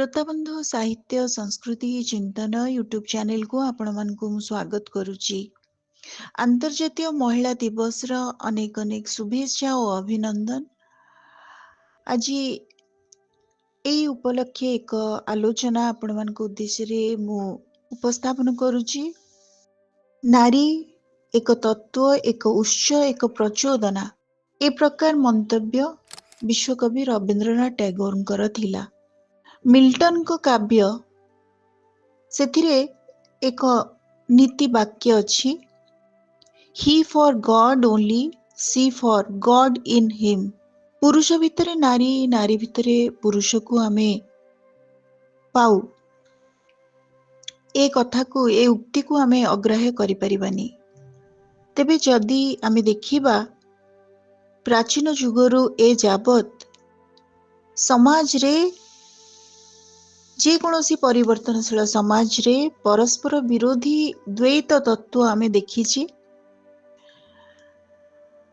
श्रोता बंधु साहित्य संस्कृति चिंतन यूट्यूब चैनल को आपण मानकु मु स्वागत करुच्ची। अंतर्जातीय महिला दिवस र अनेक अनेक शुभेच्छा और अभिनंदन। आज एई उपलक्षे एक आलोचना आपण मानकु उद्देश्य रे मु उपस्थापन करुच्ची। नारी एक तत्व, एक उच्च, एक प्रचोदना, ए प्रकार मंतव्य विश्वकवि रवींद्रनाथ टैगोरଙ୍କର थिला। मिल्टन को काव्य सेथिरे एक नीति वाक्य अछि, he for God only, she for God in him. पुरुष भितरे नारी, नारी भितरे पुरुष को आमे पाऊ। ए कथा को, ए उक्ति को आमे अग्राह्य करि परिबानी। तेबे जदि आमे देखिबा प्राचीन जुगरु ए जाबत समाज रे जे कोनोसी परिवर्तनशील समाज रे परस्पर विरोधी द्वैत तत्व आमे देखिछि।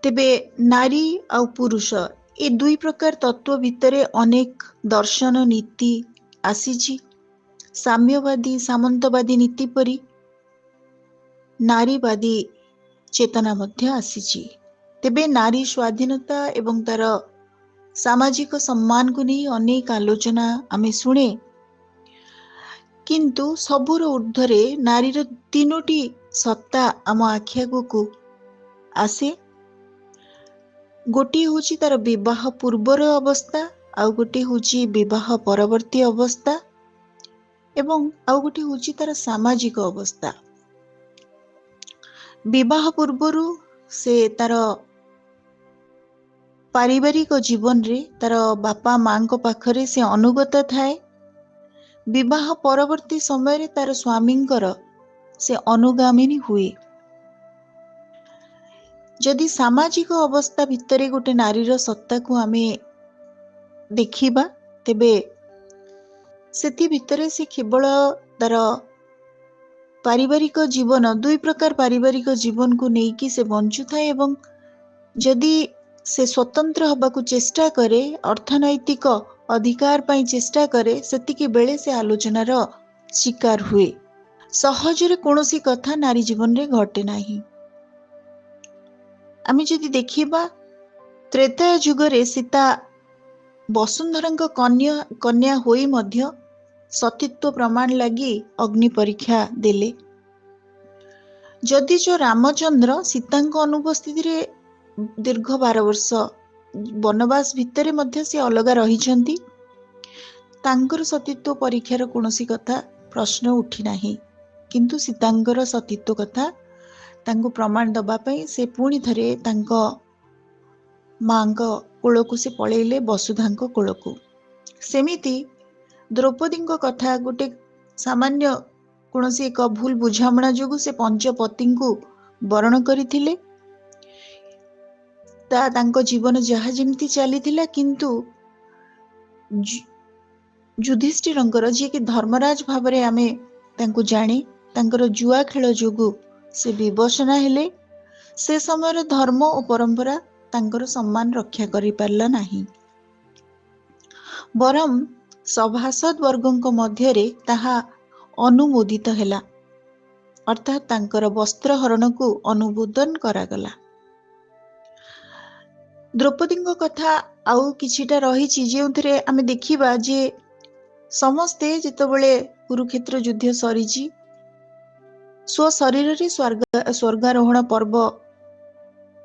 तेबे नारी आ पुरुष ए दुई प्रकार तत्व भितरे अनेक दर्शन नीति आसीछि। साम्यवादी सामंतवादी नीति परी नारीवादी चेतना मध्य आसीछि। तेबे नारी स्वाधीनता एवं तार सामाजिक सम्मान को नहीं अनेक आलोचना आमे सुने, किंतु सबुर ऊर्ध्वरे नारीर तीनोटी सत्ता आम आखि आगकू आसे। गोटे होची तार विवाह पूर्वर अवस्था, आउ गोटे होची विवाह परवर्ती अवस्था, एवं आउ गोटे होची तार सामाजिक अवस्था। विवाह पूर्वरु से तार पारिवारिक जीवन रे तार बापा मां को पाखरे से अनुगत थाए। विवाह परवर्ती समय रे तार स्वामींकर से अनुगामिनी हुए। जदि सामाजिक अवस्था भितरे गोटे नारीर सत्ता को आमे देखिबा, तेबे सेथि भितरे से केवल तार पारिवारिक जीवन, दुई प्रकार पारिवारिक जीवन को नेकी से बंचु थाए एवं जदि से स्वतंत्र हबा को चेष्टा करे, अर्थनैतिक अधिकार पाई चेष्टा करे, सेतिकी बेले से आलोचनार शिकार हुए। सहजरे कोनोसी कथा नारी जीवन रे घटे नाही। आमे जदि देखिबा त्रेता जुगरे सीता वसुंधरांक कन्या होई मध्य सतीत्व प्रमाण लगी अग्नि परीक्षा देले। जदि जो रामचंद्र सीतांक अनुपस्थिति रे दीर्घ 12 वर्ष वनवास भितरे मध्य से अलगा रहिछंती, तांकर सतीत्व परीक्षार कोनोसी कथा प्रश्न उठी नाही। किंतु सीतांकर सतीत्व कथा तांको प्रमाण दबा पई से पुणी थरे तांको मांको कोलको से पळेइले, वसुधांको कोलको। सेमिति द्रौपदींको कथा गोटे सामान्य कोनोसी एक भूल बुझामणा जोगु से पंचपतिंको वरण करिथिले। तांको जीवन जहा जेमती चलीथिला, किंतु युधिष्ठिरंकर जे कि धर्मराज भावरे आमे तांको जाने, तांकर जुआ खेल जोगु से विवशना हेले। से समय धर्म और परंपरा तांकर सम्मान रक्षा करि पारला नाही। बरम सभासद वर्गों मध्य रे ताहा अनुमोदित हेला, अर्थात तांकर वस्त्र हरण को अनुमोदन करागला। द्रौपदींको कथा आउ किछिटा रहिछि जेउथरे आमे देखिबा जे समस्ते जेतबेले कुरुक्षेत्र युद्ध सरीछि, स्व शरीर रे स्वर्गारोहण पर्व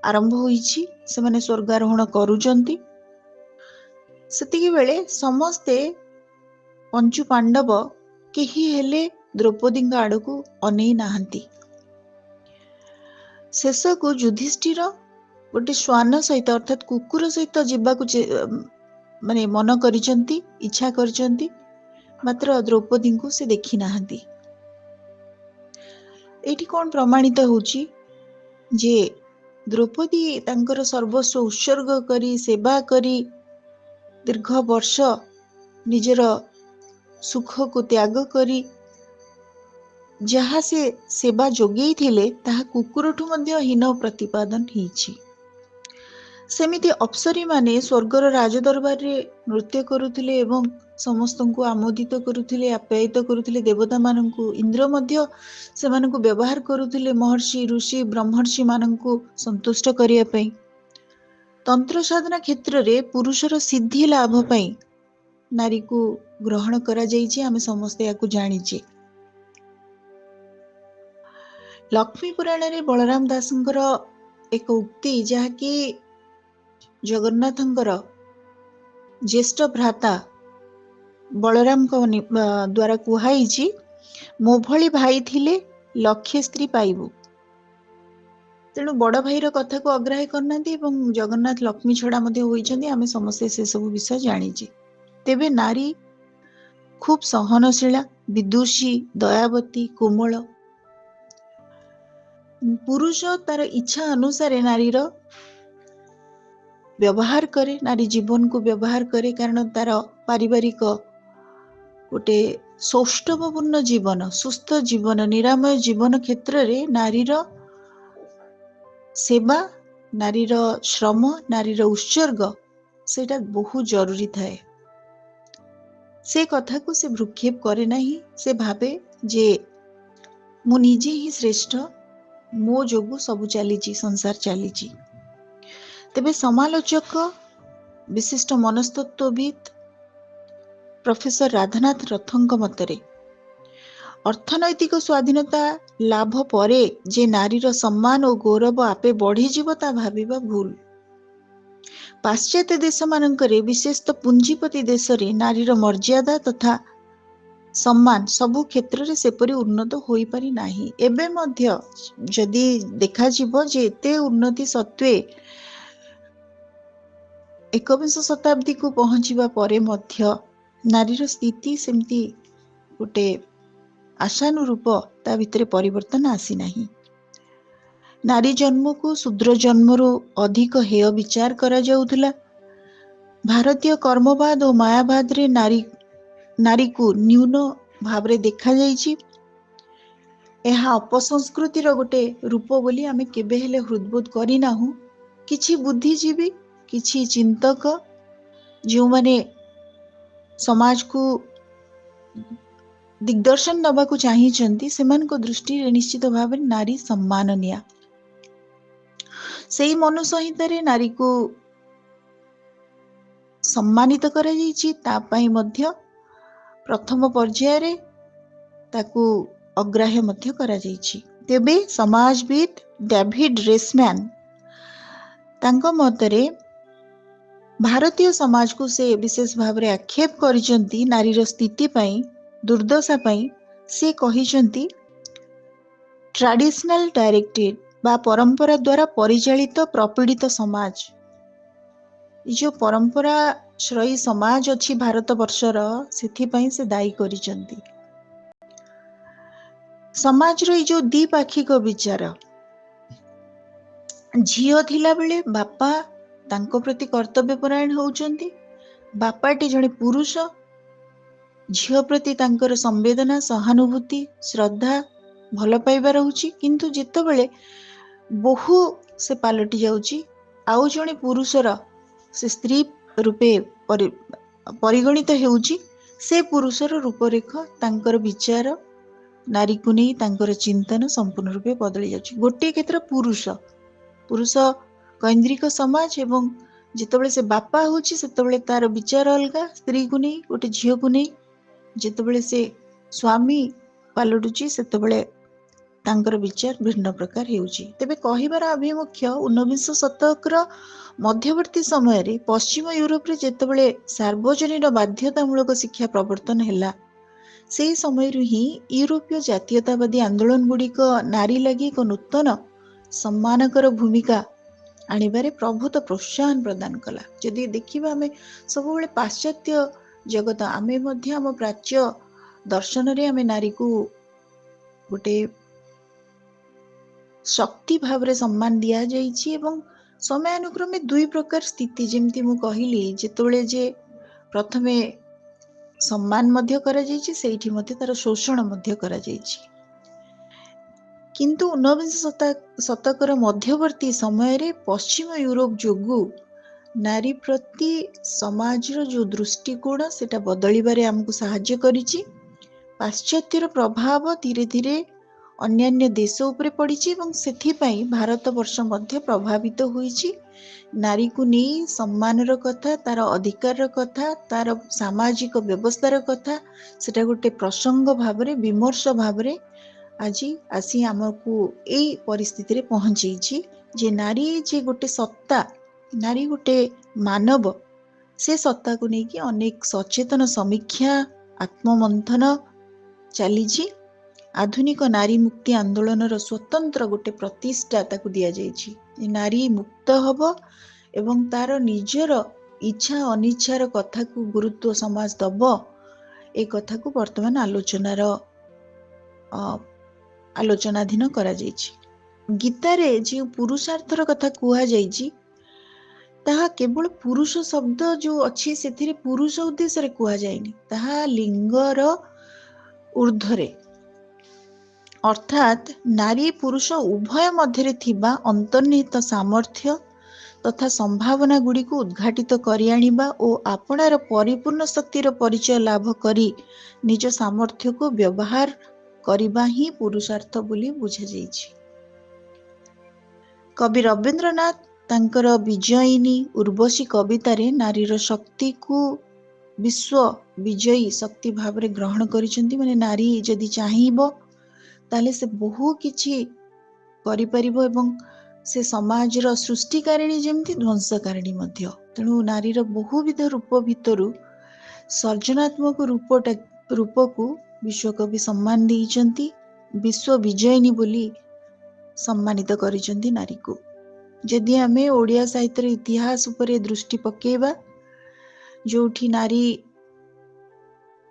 आरंभ होईछि। से माने स्वर्गारोहण करूचंती। सेतिकी बेले समस्ते पंचु पांडव केही हेले द्रौपदींक आड़कू अनेई नाहंती। शेष को युधिष्ठिर गोटे श्वान सहित अर्थात कुकुर सहित जीवाकू माने मन करिचंती, इच्छा करिचंती, मात्र द्रौपदी को से देखी नाहंती। एठी कोन प्रमाणित होची जे द्रौपदी तांकर सर्वस्व उत्सर्ग करी सेवा करी दीर्घ वर्ष निजर सुख को त्याग करी जहा से सेवा जोगई थिले, ताहा कुकुरठू मध्य हीन प्रतिपादन हिछि। सेमिति अप्सरी माने स्वर्गर राजदरबार रे नृत्य करुथिले एवं ସମସ୍ତଙ୍କୁ ଆମୋଦିତ କରୁଥିଲେ, ଆପ୍ୟାୟିତ କରୁଥିଲେ। ଦେବତା ମାନଙ୍କୁ, ଇନ୍ଦ୍ର ମଧ୍ୟ ସେମାନଙ୍କୁ ବ୍ୟବହାର କରୁଥିଲେ ମହର୍ଷି, ଋଷି, ବ୍ରହ୍ମର୍ଷି ମାନଙ୍କୁ ସନ୍ତୁଷ୍ଟ କରିବା ପାଇଁ। ତନ୍ତ୍ର ସାଧନା କ୍ଷେତ୍ରରେ ପୁରୁଷର ସିଦ୍ଧି ଲାଭ ପାଇଁ ନାରୀକୁ ଗ୍ରହଣ କରାଯାଇଛି। ଆମେ ସମସ୍ତେ ଏହାକୁ ଜାଣିଛେ। ଲକ୍ଷ୍ମୀ ପୁରାଣରେ ବଳରାମ ଦାସଙ୍କର ଏକ ଉକ୍ତି, ଯାହାକି ଜଗନ୍ନାଥଙ୍କର ଜ୍ୟେଷ୍ଠ ଭ୍ରାତା ବଳରାମଙ୍କ ଦ୍ୱାରା କୁହାଯାଇଛି, ମୋ ଭଳି ଭାଇ ଥିଲେ ଲକ୍ଷେ ସ୍ତ୍ରୀ ପାଇବୁ। ତେଣୁ ବଡ ଭାଇର କଥାକୁ ଅଗ୍ରାହ୍ୟ କରିନାହାନ୍ତି ଏବଂ ଜଗନ୍ନାଥ ଲକ୍ଷ୍ମୀ ଛଡା ମଧ୍ୟ ହୋଇଛନ୍ତି। ଆମେ ସମସ୍ତେ ସେସବୁ ବିଷୟ ଜାଣିଛେ। ତେବେ ନାରୀ ଖୁବ୍ ସହନଶୀଳା, ବିଦୁଷୀ, ଦୟାବତୀ, କୋମଳ। ପୁରୁଷ ତାର ଇଚ୍ଛା ଅନୁସାରେ ନାରୀର ବ୍ୟବହାର କରେ, ନାରୀ ଜୀବନକୁ ବ୍ୟବହାର କରେ। କାରଣ ତାର ପାରିବାରିକ ଗୋଟେ ସୌଷ୍ଠବପୂର୍ଣ୍ଣ ଜୀବନ, ସୁସ୍ଥ ଜୀବନ, ନିରାମୟ ଜୀବନ କ୍ଷେତ୍ରରେ ନାରୀର ସେବା, ନାରୀର ଶ୍ରମ, ନାରୀର ଉତ୍ସର୍ଗ ସେଇଟା ବହୁ ଜରୁରୀ ଥାଏ। ସେ କଥାକୁ ସେ ଭ୍ରୁକ୍ଷେପ କରେ ନାହିଁ। ସେ ଭାବେ ଯେ ମୁଁ ନିଜେ ହିଁ ଶ୍ରେଷ୍ଠ, ମୋ ଯୋଗୁଁ ସବୁ ଚାଲିଛି, ସଂସାର ଚାଲିଛି। ତେବେ ସମାଲୋଚକ, ବିଶିଷ୍ଟ ମନସ୍ତତ୍ତ୍ୱବିତ୍ ପ୍ରଫେସର ରାଧାନାଥ ରଥଙ୍କ ମତରେ ଅର୍ଥନୈତିକ ସ୍ୱାଧୀନତା ଲାଭ ପରେ ଯେ ନାରୀର ସମ୍ମାନ ଓ ଗୌରବ ଆପେ ବଢିଯିବ, ତା ଭାବିବା ଭୁଲ। ପାଶ୍ଚାତ୍ୟ ଦେଶମାନଙ୍କରେ, ବିଶେଷତଃ ପୁଞ୍ଜିପତି ଦେଶରେ ନାରୀର ମର୍ଯ୍ୟାଦା ତଥା ସମ୍ମାନ ସବୁ କ୍ଷେତ୍ରରେ ସେପରି ଉନ୍ନତ ହୋଇପାରି ନାହିଁ। ଏବେ ମଧ୍ୟ ଯଦି ଦେଖାଯିବ ଯେ ଏତେ ଉନ୍ନତି ସତ୍ତ୍ୱେ ଏକବିଂଶ ଶତାବ୍ଦୀକୁ ପହଞ୍ଚିବା ପରେ ମଧ୍ୟ ନାରୀର ସ୍ଥିତି ସେମିତି ଗୋଟେ ଆଶାନୁରୂପ ତା ଭିତରେ ପରିବର୍ତ୍ତନ ଆସିନାହିଁ। ନାରୀ ଜନ୍ମକୁ ଶୂଦ୍ର ଜନ୍ମରୁ ଅଧିକ ହେୟ ବିଚାର କରାଯାଉଥିଲା। ଭାରତୀୟ କର୍ମବାଦ ଓ ମାୟାବାଦରେ ନାରୀକୁ ନ୍ୟୁନ ଭାବରେ ଦେଖାଯାଇଛି। ଏହା ଅପସଂସ୍କୃତିର ଗୋଟେ ରୂପ ବୋଲି ଆମେ କେବେ ହେଲେ ହୃଦବୋଧ କରିନାହୁଁ। କିଛି ବୁଦ୍ଧିଜୀବୀ, କିଛି ଚିନ୍ତକ ଯେଉଁମାନେ ସମାଜକୁ ଦିଗ୍ଦର୍ଶନ ଦେବାକୁ ଚାହିଁଛନ୍ତି, ସେମାନଙ୍କ ଦୃଷ୍ଟିରେ ନିଶ୍ଚିତ ଭାବରେ ନାରୀ ସମ୍ମାନନୀୟ। ସେଇ ମନୁସଂହିତାରେ ନାରୀକୁ ସମ୍ମାନିତ କରାଯାଇଛି। ତା ପାଇଁ ମଧ୍ୟ ପ୍ରଥମ ପର୍ଯ୍ୟାୟରେ ତାକୁ ଅଗ୍ରାହ୍ୟ ମଧ୍ୟ କରାଯାଇଛି। ତେବେ ସମାଜବିତ୍ ଡେଭିଡ୍ ରେସମ୍ୟାନ୍ ତାଙ୍କ ମତରେ ଭାରତୀୟ ସମାଜକୁ ସେ ବିଶେଷ ଭାବରେ ଆକ୍ଷେପ କରିଛନ୍ତି ନାରୀର ସ୍ଥିତି ପାଇଁ, ଦୁର୍ଦ୍ଦଶା ପାଇଁ। ସେ କହିଛନ୍ତି, ଟ୍ରାଡିସନାଲ ଡାଇରେକ୍ଟେଡ୍ ବା ପରମ୍ପରା ଦ୍ୱାରା ପରିଚାଳିତ ପ୍ରପୀଡ଼ିତ ସମାଜ, ଏ ଯେଉଁ ପରମ୍ପରାଶ୍ରୟୀ ସମାଜ ଅଛି ଭାରତ ବର୍ଷର, ସେଥିପାଇଁ ସେ ଦାୟୀ କରିଛନ୍ତି। ସମାଜର ଏଇ ଯୋଉ ଦ୍ୱିପାକ୍ଷିକ ବିଚାର, ଝିଅ ଥିଲାବେଳେ ବାପା ତାଙ୍କ ପ୍ରତି କର୍ତ୍ତବ୍ୟପରାୟଣ ହେଉଛନ୍ତି। ବାପାଟି ଜଣେ ପୁରୁଷ, ଝିଅ ପ୍ରତି ତାଙ୍କର ସମ୍ବେଦନା, ସହାନୁଭୂତି, ଶ୍ରଦ୍ଧା, ଭଲ ପାଇବା ରହୁଛି। କିନ୍ତୁ ଯେତେବେଳେ ବୋହୂ ସେ ପାଲଟି ଯାଉଛି, ଆଉ ଜଣେ ପୁରୁଷର ସେ ସ୍ତ୍ରୀ ରୂପେ ପରିଗଣିତ ହେଉଛି, ସେ ପୁରୁଷର ରୂପରେଖ, ତାଙ୍କର ବିଚାର, ନାରୀକୁ ନେଇ ତାଙ୍କର ଚିନ୍ତନ ସମ୍ପୂର୍ଣ୍ଣ ରୂପେ ବଦଳି ଯାଉଛି। ଗୋଟିଏ କ୍ଷେତ୍ର ପୁରୁଷ କୈନ୍ଦ୍ରିକ ସମାଜ, ଏବଂ ଯେତେବେଳେ ସେ ବାପା ହେଉଛି ସେତେବେଳେ ତାର ବିଚାର ଅଲଗା, ସ୍ତ୍ରୀକୁ ନେଇ, ଗୋଟେ ଝିଅକୁ ନେଇ। ଯେତେବେଳେ ସେ ସ୍ୱାମୀ ପାଲଟୁଛି ସେତେବେଳେ ତାଙ୍କର ବିଚାର ଭିନ୍ନ ପ୍ରକାର ହେଉଛି। ତେବେ କହିବାର ଆଭିମୁଖ୍ୟ, ଊନବିଂଶ ଶତକର ମଧ୍ୟବର୍ତ୍ତୀ ସମୟରେ ପଶ୍ଚିମ ୟୁରୋପରେ ଯେତେବେଳେ ସାର୍ବଜନୀନ ବାଧ୍ୟତାମୂଳକ ଶିକ୍ଷା ପ୍ରବର୍ତ୍ତନ ହେଲା, ସେହି ସମୟରୁ ହିଁ ୟୁରୋପୀୟ ଜାତୀୟତାବାଦୀ ଆନ୍ଦୋଳନ ଗୁଡ଼ିକ ନାରୀ ଲାଗି ଏକ ନୂତନ ସମ୍ମାନକର ଭୂମିକା ଆଣିବାରେ ପ୍ରଭୂତ ପ୍ରୋତ୍ସାହନ ପ୍ରଦାନ କଲା। ଯଦି ଦେଖିବା ଆମେ ସବୁବେଳେ ପାଶ୍ଚାତ୍ୟ ଜଗତ, ଆମେ ମଧ୍ୟ ଆମ ପ୍ରାଚ୍ୟ ଦର୍ଶନରେ ଆମେ ନାରୀକୁ ଗୋଟେ ଶକ୍ତି ଭାବରେ ସମ୍ମାନ ଦିଆଯାଇଛି। ଏବଂ ସମୟାନୁକ୍ରମେ ଦୁଇ ପ୍ରକାର ସ୍ଥିତି, ଯେମିତି ମୁଁ କହିଲି, ଯେତେବେଳେ ଯେ ପ୍ରଥମେ ସମ୍ମାନ ମଧ୍ୟ କରାଯାଇଛି, ସେଇଠି ମଧ୍ୟ ତାର ଶୋଷଣ ମଧ୍ୟ କରାଯାଇଛି। କିନ୍ତୁ ଊନବିଂଶ ଶତକର ମଧ୍ୟବର୍ତ୍ତୀ ସମୟରେ ପଶ୍ଚିମ ୟୁରୋପ ଯୋଗୁଁ नारी प्रति समाजर जो दृष्टिकोण सेटा बदलिबारे आमको साहाय्य करिछि। पाश्चात्यर प्रभाव धीरे धीरे अन्यान्य देश उपरे पड़िछि एवं सेथिपाई भारत वर्ष मध्य प्रभावित होइछि। नारी को नहीं सम्मानर कथा, तार अधिकार कथा, तार सामाजिक व्यवस्थार कथा सेटा गोटे प्रसंग भावरे विमर्श भावरे आज आसी आमको एई परिस्थिति रे पहुंचीछि जे नारी जे गोटे सत्ता, नारी गोटे मानव, से सत्ता को लेकिन अनेक सचेतन समीक्षा आत्ममंथन चलीछि। आधुनिक नारी मुक्ति आंदोलन स्वतंत्र गोटे प्रतिष्ठा ताकू दिया जाइछि। नारी मुक्त हब एवं तार निजर इच्छा अनिच्छार कथा को गुरुत्व समाज दब, ए कथा को वर्तमान आलोचनाधीन करा जाइछि। गीतारे जो पुरुषार्थर कथा कुहा जाइछि ताहा केवल पुरुष शब्द जो अच्छी से पुरुष उद्देश्य रे कुहा जाइनि, ताहा लिंगर ऊर्ध्वरे अर्थात नारी पुरुष उभय मध्य थिबा अंतर्निहित सामर्थ्य तथा संभावना गुड़ी को उद्घाटित करि आनिबा ओ आपणार परिपूर्ण शक्तिर परिचय लाभ करी निज सामर्थ्य को व्यवहार करिबा ही पुरुषार्थ बोली बुझा जाइछि। कवि रवींद्रनाथ तांकर विजयिनी उर्वशी कवितारे नारीर शक्ति को विश्व विजयी शक्ति भावरे ग्रहण करिसेंती। माने नारी जदि चाहिबो ताले से बहु किछि करिपरिबो एवं से समाजर सृष्टिकारिणी जेमती ध्वंसकारिणी मध्य। तेणु नारीर बहुविध रूप भितरु सर्जनात्मक रूप को विश्वकवि सम्मान देइचंती। विश्व विजयिनी बोली सम्मानित करिचंती नारी को। जदि आमे ओडिया साहित्य इतिहास उपरे दृष्टि पकेबा, जोठी नारी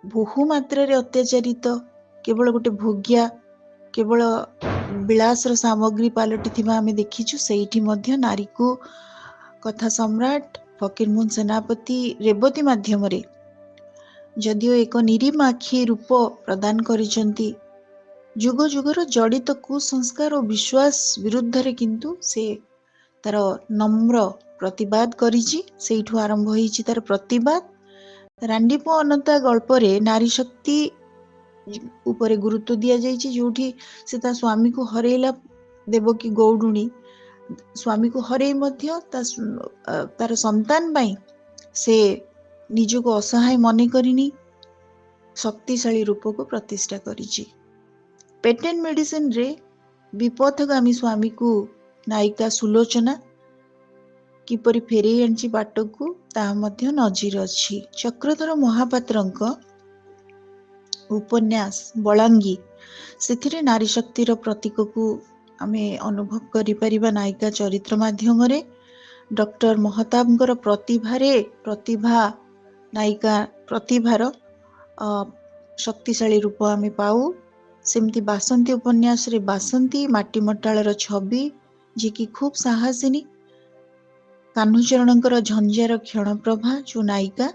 बहु मात्रा रे अत्याचारित, केवल गोटे भोग्या, केवल विलासर सामग्री पलटि थिबा आमे देखिछु। सेठी मध्य नारी को कथा सम्राट फकीरमोहन सेनापति रेवती माध्यम रे जदिओ एक निरीमाखी रूप प्रदान करिसंती, जुग जुगर जड़ित कुसंस्कार और विश्वास विरुद्ध रे किंतु से तार नम्र प्रतिवाद करिछि। सेठु आरंभ होइछि तार प्रतिवाद। रांडीपो अनंता गल्प रे नारी शक्ति उपरे गुरुत्व दिया जाइछि, जोठी से ता स्वामी को हरेला देवकी गौडुणी स्वामी को हरे मध्य तार संतान पाई से निजको असहाय मने करिनी शक्तिशाली रूप को प्रतिष्ठा करिछि। पेटेंट मेडिसिन रे विपथगामी स्वामी को नायिका सुलोचना किपरि फेरे आंची बाट को ता मध्य नजीर अछि। चक्रधर महापात्रंक उपन्यास बलांगी सेथिरे नारी शक्तिर प्रतीक को आमे अनुभव करि परिबा नायिका चरित्र माध्यम रे। डॉक्टर महताबंकर प्रतिभा नायिका प्रतिभार शक्तिशाली रूप आमे पाऊ। सेमती बासंती उपन्यास रे बासंती माटीमटाळर छवि जे कि खूब साहसिनी। कान्हूचरणंकर झंझार क्षणप्रभा जो नायिका,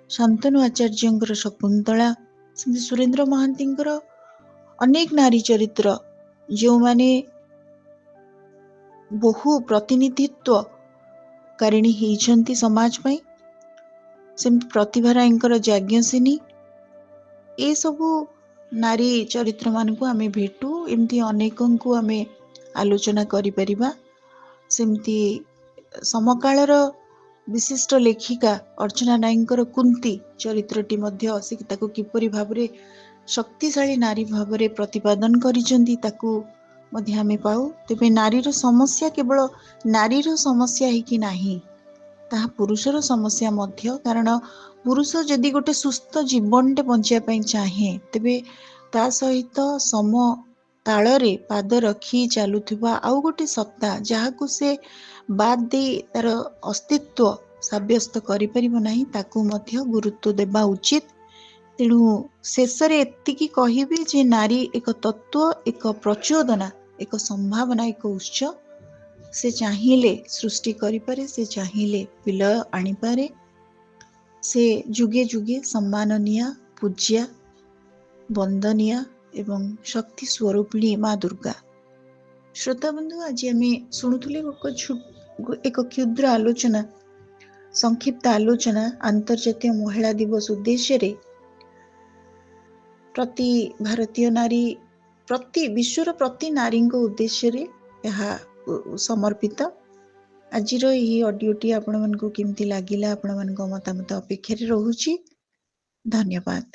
शांतनु आचार्यंकर शकुंतला, सेमती सुरेंद्र महांतींकर अनेक नारी चरित्र जो माने बहु प्रतिनिधित्व कारिणी हेइछंती समाज पई। सेमती प्रतिभा रायंकर याज्ञसेनी, ए सबु नारी चरित्र मान को आमे भेटू। एमती अनेकों को आमे आलोचना करि परिबा। सेमती समकालर विशिष्ट लेखिका अर्चना नायकर कुंती चरित्रटी मध्य से ताको किपरि भाबरे शक्तिशाली नारी भाबरे प्रतिपादन करिसंती ताको मध्य आमे पाऊ। तेबे नारीर समस्या केवल नारीर समस्या ही कि नाही, ताहा पुरुषर समस्या मध्य। कारण पुरुष जदि गोटे सुस्थ जीवनटे बंचिया पई चाहे तेबे ता सहित सम ताଳରେ पाद रखी चालुथिबा आउ गोटे सत्ता जहाकु से बाद दे तार अस्तित्व साब्यस्त करि परिबो नाही, ताकू मध्य गुरुत्व देबा उचित। तेणु शेष रे एतिकी कहिबी जे नारी एक तत्व, एक प्रचोदना, एक संभावना, एक उत्स। से चाहिए सृष्टि करि पारे, से चाहिए विलय आनी पारे। से जुगे जुगे सम्माननीय, पूज्या, वंदनीय एवं शक्ति स्वरूपिणी माँ दुर्गा। श्रोता बंधु, आज आम शुणुले एक क्षुद्र आलोचना संक्षिप्त आलोचना अंतर्जातीय महिला दिवस उद्देश्य रे प्रति भारतीय नारी प्रति विश्वर प्रति नारी उद्देश्य रे यह समर्पित। आज ऑडियोटी आपण मानक केमती लागिला आपण मानक मतामत अपेक्षा रे रहुची। धन्यवाद।